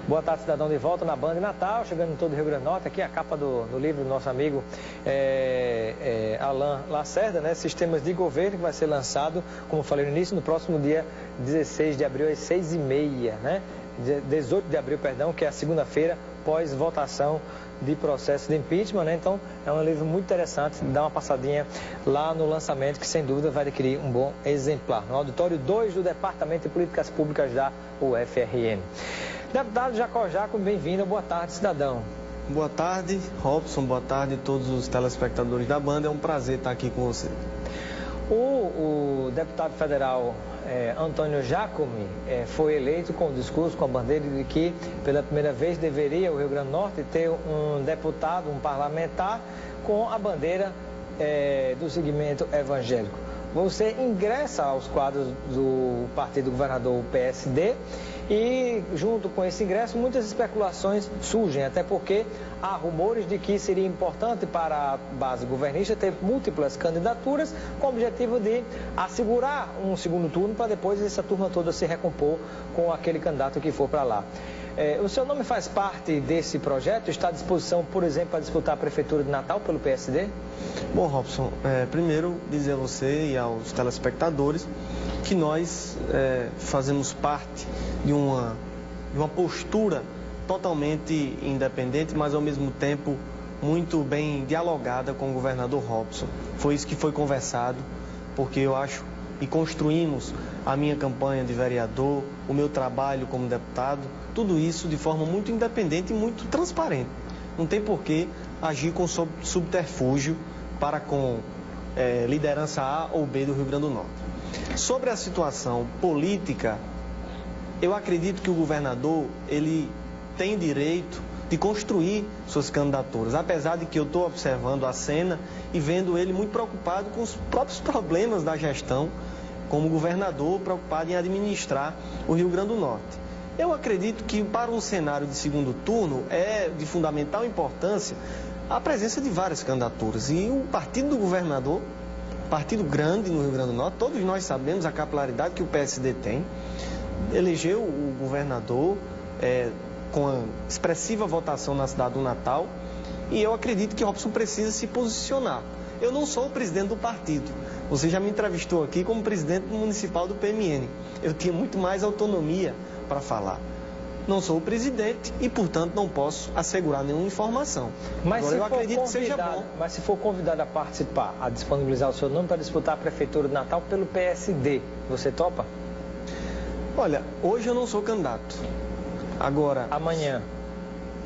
Boa tarde, cidadão, de volta na Band Natal, chegando em todo o Rio Grande do Norte. Aqui a capa do livro do nosso amigo Alain Lacerda, né? Sistemas de Governo, que vai ser lançado, como eu falei no início, no próximo dia 16 de abril, às 6h30, né? 18 de abril, perdão, que é a segunda-feira, pós-votação de processo de impeachment, né? Então, é um livro muito interessante, dá uma passadinha lá no lançamento, que sem dúvida vai adquirir um bom exemplar, no auditório 2 do Departamento de Políticas Públicas da UFRN. Deputado Jacó Jacob, bem-vindo, boa tarde, cidadão. Boa tarde, Robson, boa tarde a todos os telespectadores da Band, é um prazer estar aqui com você. O deputado federal Antônio Jacome foi eleito com o discurso, com a bandeira de que pela primeira vez deveria o Rio Grande do Norte ter um deputado, um parlamentar com a bandeira do segmento evangélico. Você ingressa aos quadros do partido governador, o PSD, e junto com esse ingresso muitas especulações surgem, até porque há rumores de que seria importante para a base governista ter múltiplas candidaturas com o objetivo de assegurar um segundo turno para depois essa turma toda se recompor com aquele candidato que for para lá. O seu nome faz parte desse projeto? Está à disposição, por exemplo, para disputar a Prefeitura de Natal pelo PSD? Bom, Robson, primeiro dizer a você e aos telespectadores que nós fazemos parte de uma postura totalmente independente, mas ao mesmo tempo muito bem dialogada com o governador Robson. Foi isso que foi conversado, porque eu acho e construímos a minha campanha de vereador, o meu trabalho como deputado, tudo isso de forma muito independente e muito transparente. Não tem por que agir com subterfúgio para com liderança A ou B do Rio Grande do Norte. Sobre a situação política, eu acredito que o governador ele tem direito de construir suas candidaturas, apesar de que eu estou observando a cena e vendo ele muito preocupado com os próprios problemas da gestão, como governador preocupado em administrar o Rio Grande do Norte. Eu acredito que para um cenário de segundo turno é de fundamental importância a presença de várias candidaturas. E o partido do governador, partido grande no Rio Grande do Norte, todos nós sabemos a capilaridade que o PSD tem, elegeu o governador com a expressiva votação na cidade do Natal, e eu acredito que Robson precisa se posicionar. Eu não sou o presidente do partido. Você já me entrevistou aqui como presidente municipal do PMN. Eu tinha muito mais autonomia para falar. Não sou o presidente e, portanto, não posso assegurar nenhuma informação. Agora, eu acredito que seja bom. Mas se for convidado a participar, a disponibilizar o seu nome para disputar a Prefeitura de Natal pelo PSD, você topa? Olha, hoje eu não sou candidato. Agora, amanhã,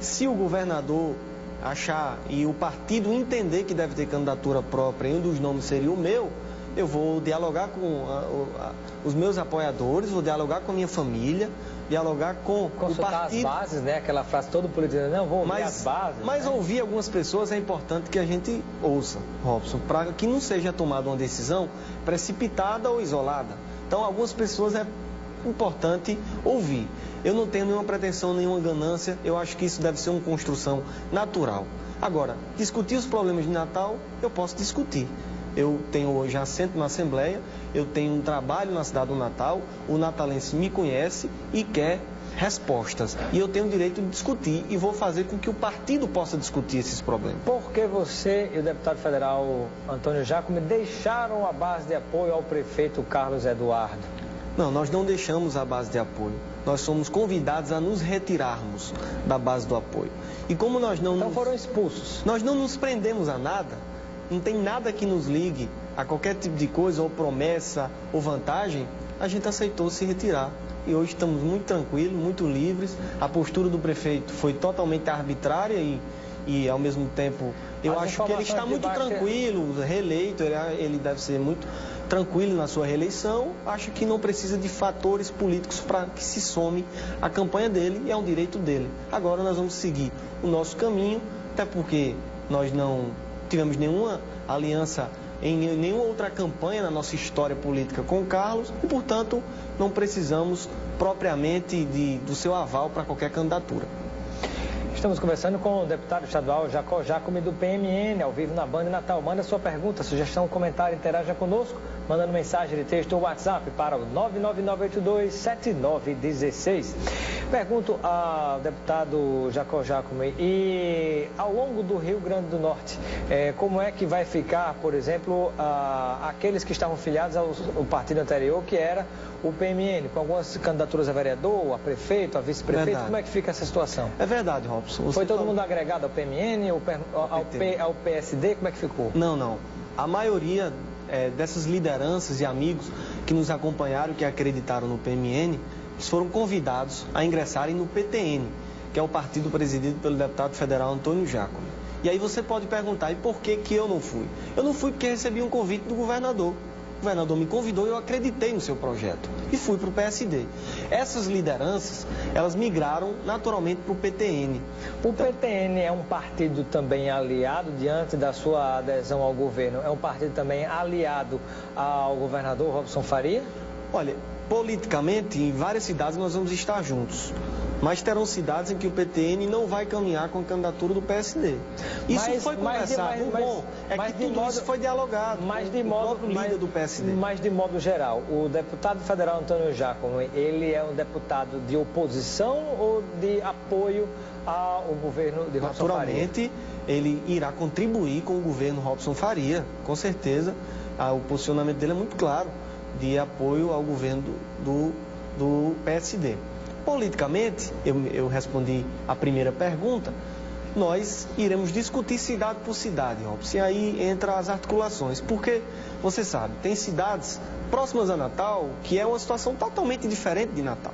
se o governador achar e o partido entender que deve ter candidatura própria e um dos nomes seria o meu, eu vou dialogar com os meus apoiadores, vou dialogar com a minha família, dialogar com o partido. As bases, né? Aquela frase todo político, não, vou ouvir as bases. Mas né? Ouvir algumas pessoas é importante que a gente ouça, Robson, para que não seja tomada uma decisão precipitada ou isolada. Então, algumas pessoas é importante ouvir. Eu não tenho nenhuma pretensão, nenhuma ganância, eu acho que isso deve ser uma construção natural. Agora, discutir os problemas de Natal, eu posso discutir. Eu tenho hoje assento na Assembleia, eu tenho um trabalho na cidade do Natal, o natalense me conhece e quer respostas. E eu tenho o direito de discutir e vou fazer com que o partido possa discutir esses problemas. Por que você e o deputado federal Antônio Jacome deixaram a base de apoio ao prefeito Carlos Eduardo? Não, nós não deixamos a base de apoio. Nós somos convidados a nos retirarmos da base do apoio. E como nós não Então foram expulsos. Nós não nos prendemos a nada, não tem nada que nos ligue a qualquer tipo de coisa, ou promessa, ou vantagem, a gente aceitou se retirar. E hoje estamos muito tranquilos, muito livres. A postura do prefeito foi totalmente arbitrária e ao mesmo tempo, eu acho que ele está muito tranquilo, reeleito, ele deve ser muito tranquilo na sua reeleição. Acho que não precisa de fatores políticos para que se some a campanha dele e é um direito dele. Agora nós vamos seguir o nosso caminho, até porque nós não tivemos nenhuma aliança em nenhuma outra campanha na nossa história política com o Carlos e, portanto, não precisamos propriamente do seu aval para qualquer candidatura. Estamos conversando com o deputado estadual Jacó Jacome do PMN, ao vivo na Band Natal. Manda sua pergunta, sugestão, comentário, interaja conosco mandando mensagem de texto ou WhatsApp para o 999827916. Pergunto ao deputado Jacó Jacome, e ao longo do Rio Grande do Norte, como é que vai ficar, por exemplo, aqueles que estavam filiados ao partido anterior, que era o PMN, com algumas candidaturas a vereador, a prefeito, a vice-prefeito? Como é que fica essa situação? É verdade, Robson. Foi todo mundo agregado ao PMN, ao PSD? Como é que ficou? Não. A maioria dessas lideranças e amigos que nos acompanharam, que acreditaram no PMN, eles foram convidados a ingressarem no PTN, que é o partido presidido pelo deputado federal Antônio Jacome. E aí você pode perguntar, e por que eu não fui? Eu não fui porque recebi um convite do governador. O governador me convidou e eu acreditei no seu projeto e fui para o PSD. Essas lideranças, elas migraram naturalmente para o PTN. O PTN é um partido também aliado, diante da sua adesão ao governo, é um partido também aliado ao governador Robson Faria? Olha, politicamente, em várias cidades nós vamos estar juntos. Mas terão cidades em que o PTN não vai caminhar com a candidatura do PSD. Isso foi conversado. O bom é que tudo isso foi dialogado com o próprio líder do PSD. Mas de modo geral, o deputado federal Antônio Jacome, ele é um deputado de oposição ou de apoio ao governo de Robson Faria? Naturalmente, ele irá contribuir com o governo Robson Faria, com certeza. O posicionamento dele é muito claro, de apoio ao governo do PSD. Politicamente, eu respondi a primeira pergunta, nós iremos discutir cidade por cidade, Robson, e aí entra as articulações, porque, você sabe, tem cidades próximas a Natal que é uma situação totalmente diferente de Natal.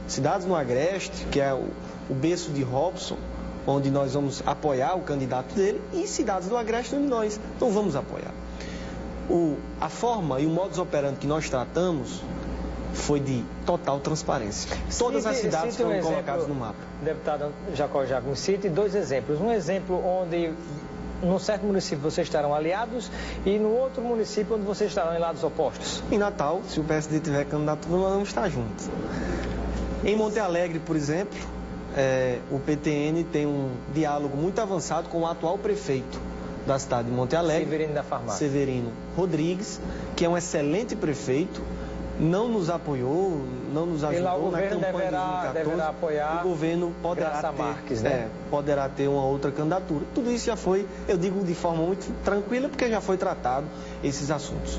Cidades no Agreste, que é o berço de Robson, onde nós vamos apoiar o candidato dele, e cidades do Agreste onde nós não vamos apoiar. A forma e o modus operandi que nós tratamos foi de total transparência. Todas as cidades foram colocadas no mapa. Deputado Jacó Jacome, cite dois exemplos. Um exemplo onde, num certo município, vocês estarão aliados e no outro município onde vocês estarão em lados opostos. Em Natal, se o PSD tiver candidatura, nós vamos estar juntos. Em Monte Alegre, por exemplo, o PTN tem um diálogo muito avançado com o atual prefeito da cidade de Monte Alegre, Severino da Farmácia. Severino Rodrigues, que é um excelente prefeito, não nos apoiou, não nos ajudou na campanha de 2014. Deverá apoiar o governo poderá ter uma outra candidatura. Tudo isso já foi, eu digo de forma muito tranquila, porque já foi tratado esses assuntos.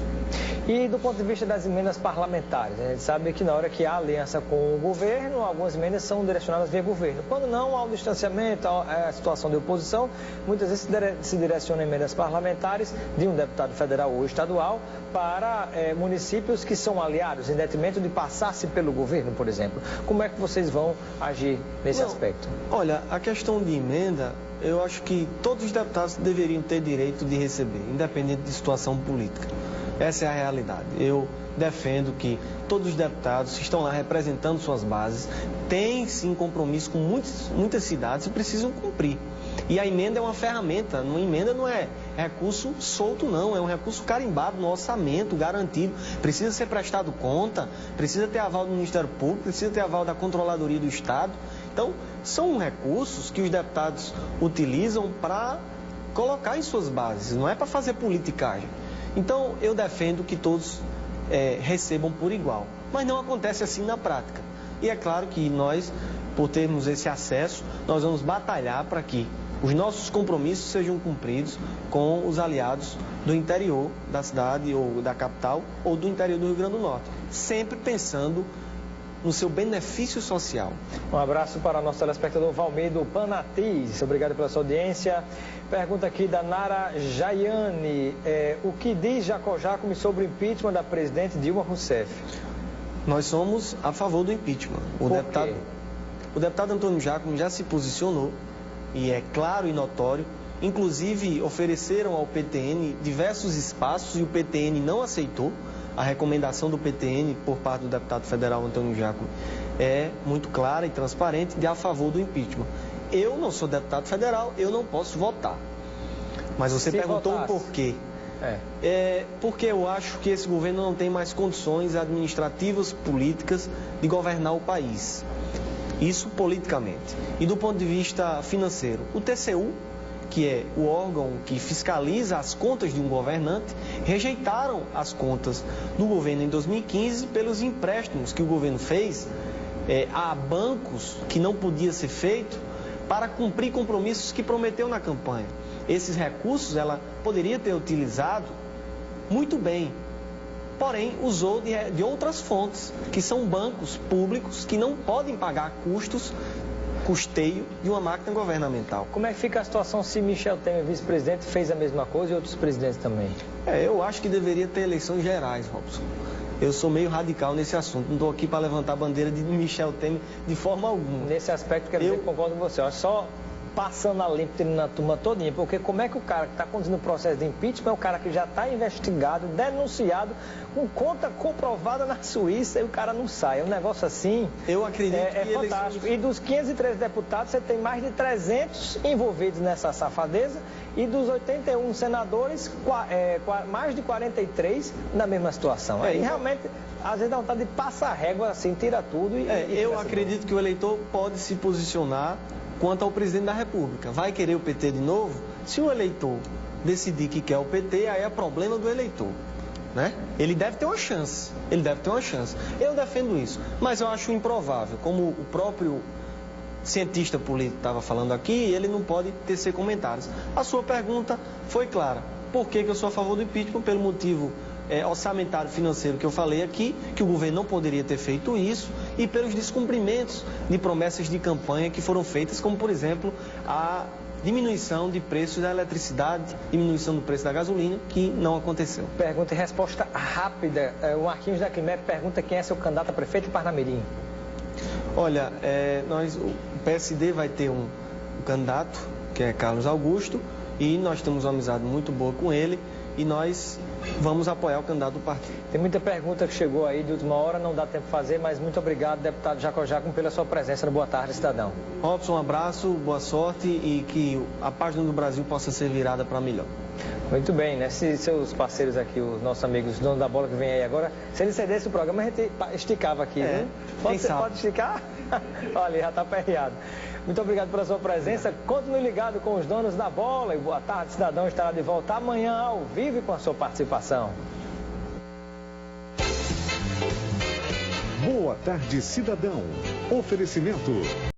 E do ponto de vista das emendas parlamentares, a gente sabe que na hora que há aliança com o governo, algumas emendas são direcionadas via governo. Quando não, há um distanciamento, há a situação de oposição, muitas vezes se direcionam emendas parlamentares de um deputado federal ou estadual para municípios que são aliados, em detrimento de passar-se pelo governo, por exemplo. Como é que vocês vão agir nesse aspecto? Olha, a questão de emenda, eu acho que todos os deputados deveriam ter direito de receber, independente de situação política. Essa é a realidade. Eu defendo que todos os deputados que estão lá representando suas bases têm sim compromisso com muitas cidades e precisam cumprir. E a emenda é uma ferramenta, uma emenda não é recurso solto não, é um recurso carimbado no orçamento, garantido. Precisa ser prestado conta, precisa ter aval do Ministério Público, precisa ter aval da Controladoria do Estado. Então, são recursos que os deputados utilizam para colocar em suas bases, não é para fazer politicagem. Então, eu defendo que todos recebam por igual, mas não acontece assim na prática. E é claro que nós, por termos esse acesso, nós vamos batalhar para que os nossos compromissos sejam cumpridos com os aliados do interior da cidade ou da capital ou do interior do Rio Grande do Norte, sempre pensando no seu benefício social. Um abraço para o nosso telespectador Valmedo Panatiz. Obrigado pela sua audiência. Pergunta aqui da Nara Jaiane. O que diz Jacó Jacome sobre o impeachment da presidente Dilma Rousseff? Nós somos a favor do impeachment. O deputado Antônio Jacome já se posicionou, e é claro e notório. Inclusive, ofereceram ao PTN diversos espaços e o PTN não aceitou. A recomendação do PTN por parte do deputado federal Antônio Jacome é muito clara e transparente de a favor do impeachment. Eu não sou deputado federal, eu não posso votar. Mas você perguntou o porquê. Porque eu acho que esse governo não tem mais condições administrativas, políticas de governar o país. Isso politicamente. E do ponto de vista financeiro, o TCU, que é o órgão que fiscaliza as contas de um governante, rejeitaram as contas do governo em 2015 pelos empréstimos que o governo fez a bancos que não podia ser feito para cumprir compromissos que prometeu na campanha. Esses recursos ela poderia ter utilizado muito bem, porém usou de outras fontes, que são bancos públicos que não podem pagar custeio de uma máquina governamental. Como é que fica a situação se Michel Temer, vice-presidente, fez a mesma coisa e outros presidentes também? Eu acho que deveria ter eleições gerais, Robson. Eu sou meio radical nesse assunto, não estou aqui para levantar a bandeira de Michel Temer de forma alguma. Nesse aspecto, quero dizer que concordo com você. Só passando a limpo, tirando a turma todinha, porque como é que o cara que está conduzindo o processo de impeachment é o cara que já está investigado, denunciado, com conta comprovada na Suíça e o cara não sai. É um negócio assim. Eu acredito que fantástico. E dos 513 deputados, você tem mais de 300 envolvidos nessa safadeza e dos 81 senadores, mais de 43 na mesma situação. E realmente, às vezes dá vontade de passar a régua assim, tira tudo eu acredito que o eleitor pode se posicionar quanto ao presidente da República. Vai querer o PT de novo? Se o eleitor decidir que quer o PT, aí é problema do eleitor, né? Ele deve ter uma chance. Eu defendo isso, mas eu acho improvável. Como o próprio cientista político estava falando aqui, ele não pode tecer comentários. A sua pergunta foi clara. Por que eu sou a favor do impeachment? Pelo motivo orçamentário financeiro que eu falei aqui, que o governo não poderia ter feito isso, e pelos descumprimentos de promessas de campanha que foram feitas, como, por exemplo, a diminuição de preços da eletricidade, diminuição do preço da gasolina, que não aconteceu. Pergunta e resposta rápida. O Marquinhos da Climep pergunta quem é seu candidato a prefeito de Parnamirim. Olha, o PSD vai ter um candidato, que é Carlos Augusto, e nós temos uma amizade muito boa com ele, e nós vamos apoiar o candidato do partido. Tem muita pergunta que chegou aí de última hora, não dá tempo de fazer, mas muito obrigado, deputado Jacó Giacomo, pela sua presença no Boa Tarde, Cidadão. Robson, um abraço, boa sorte e que a página do Brasil possa ser virada para melhor. Muito bem, né? Se seus parceiros aqui, os nossos amigos, donos da bola que vem aí agora, se eles cedessem o programa, a gente esticava aqui, né? Pode esticar? Olha, já está aperreado. Muito obrigado pela sua presença. Continue ligado com os donos da bola. E Boa Tarde, Cidadão estará de volta amanhã ao vivo e com a sua participação. Boa Tarde, Cidadão. Oferecimento.